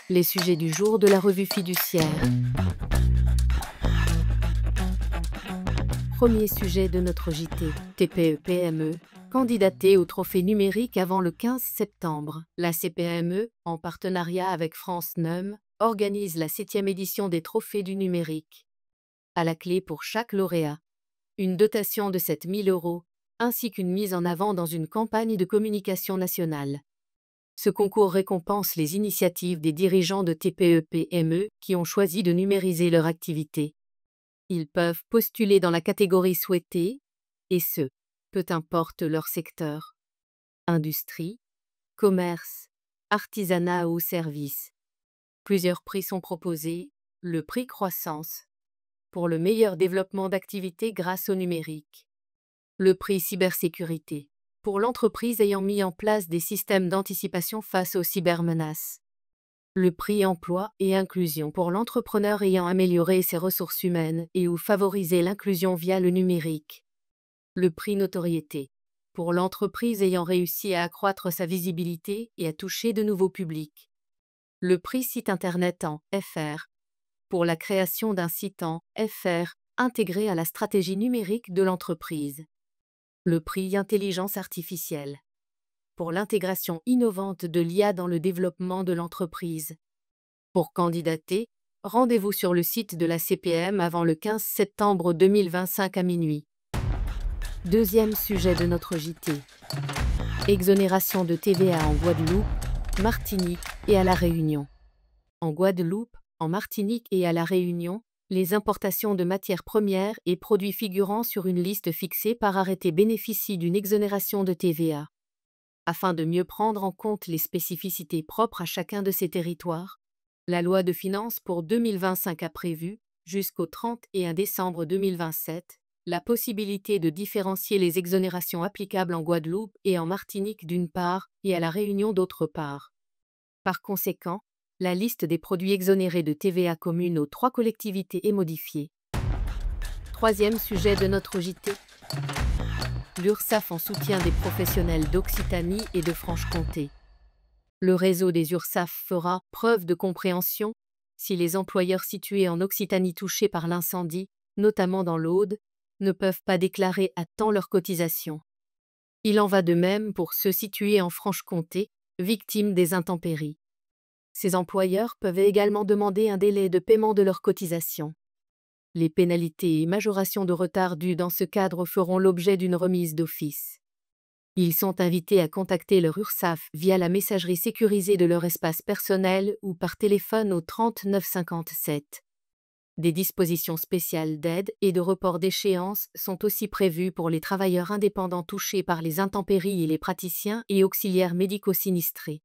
Les sujets du jour de la revue fiduciaire. Premier sujet de notre JT, TPE-PME, candidater au trophée numérique avant le 15 septembre. La CPME, en partenariat avec France NUM, organise la 7e édition des trophées du numérique. À la clé pour chaque lauréat, une dotation de 7 000 €, ainsi qu'une mise en avant dans une campagne de communication nationale. Ce concours récompense les initiatives des dirigeants de TPE-PME qui ont choisi de numériser leur activité. Ils peuvent postuler dans la catégorie souhaitée, et ce, peu importe leur secteur. Industrie, commerce, artisanat ou service. Plusieurs prix sont proposés, le prix Croissance, pour le meilleur développement d'activités grâce au numérique. Le prix Cybersécurité, pour l'entreprise ayant mis en place des systèmes d'anticipation face aux cybermenaces. Le prix Emploi et Inclusion pour l'entrepreneur ayant amélioré ses ressources humaines et ou favorisé l'inclusion via le numérique. Le prix Notoriété, pour l'entreprise ayant réussi à accroître sa visibilité et à toucher de nouveaux publics. Le prix Site Internet en FR, pour la création d'un site en FR intégré à la stratégie numérique de l'entreprise. Le prix Intelligence artificielle, pour l'intégration innovante de l'IA dans le développement de l'entreprise. Pour candidater, rendez-vous sur le site de la CPM avant le 15 septembre 2025 à minuit. Deuxième sujet de notre JT. Exonération de TVA en Guadeloupe, Martinique et à La Réunion. En Guadeloupe, en Martinique et à La Réunion, les importations de matières premières et produits figurant sur une liste fixée par arrêté bénéficient d'une exonération de TVA. Afin de mieux prendre en compte les spécificités propres à chacun de ces territoires, la loi de finances pour 2025 a prévu, jusqu'au 31 décembre 2027, la possibilité de différencier les exonérations applicables en Guadeloupe et en Martinique d'une part et à La Réunion d'autre part. Par conséquent, la liste des produits exonérés de TVA commune aux 3 collectivités est modifiée. Troisième sujet de notre JT. L'URSSAF en soutien des professionnels d'Occitanie et de Franche-Comté. Le réseau des URSSAF fera preuve de compréhension si les employeurs situés en Occitanie touchés par l'incendie, notamment dans l'Aude, ne peuvent pas déclarer à temps leurs cotisations. Il en va de même pour ceux situés en Franche-Comté, victimes des intempéries. Ces employeurs peuvent également demander un délai de paiement de leurs cotisations. Les pénalités et majorations de retard dues dans ce cadre feront l'objet d'une remise d'office. Ils sont invités à contacter leur URSSAF via la messagerie sécurisée de leur espace personnel ou par téléphone au 3957. Des dispositions spéciales d'aide et de report d'échéance sont aussi prévues pour les travailleurs indépendants touchés par les intempéries et les praticiens et auxiliaires médicaux sinistrés.